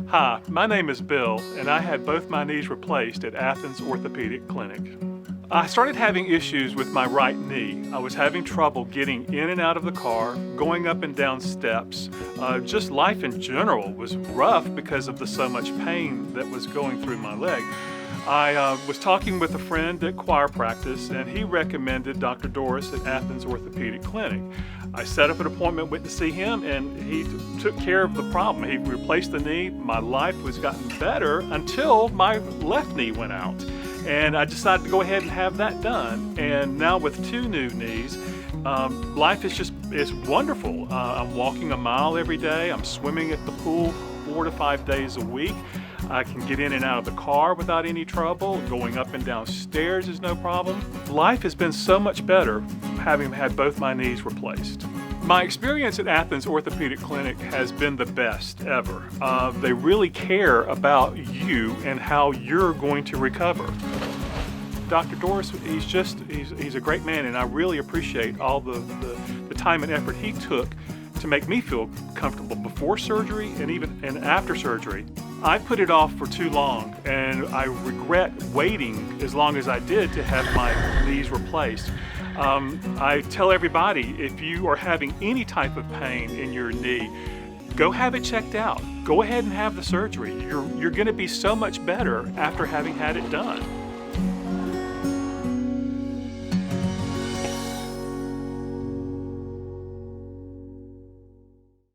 Hi, my name is Bill, and I had both my knees replaced at Athens Orthopedic Clinic. I started having issues with my right knee. I was having trouble getting in and out of the car, going up and down steps. Just life in general was rough because of the so much pain that was going through my leg. I was talking with a friend at choir practice, and he recommended Dr. Doris at Athens Orthopedic Clinic. I set up an appointment, went to see him, and he took care of the problem. He replaced the knee. My life was gotten better until my left knee went out. And I decided to go ahead and have that done. And now with two new knees, life is wonderful. I'm walking a mile every day. I'm swimming at the pool 4 to 5 days a week. I can get in and out of the car without any trouble. Going up and down stairs is no problem. Life has been so much better having had both my knees replaced. My experience at Athens Orthopedic Clinic has been the best ever. They really care about you and how you're going to recover. Dr. Dorris, he's a great man, and I really appreciate all the time and effort he took to make me feel comfortable before surgery and after surgery. I put it off for too long, and I regret waiting as long as I did to have my knees replaced. I tell everybody, if you are having any type of pain in your knee, go have it checked out. Go ahead and have the surgery. You're going to be so much better after having had it done.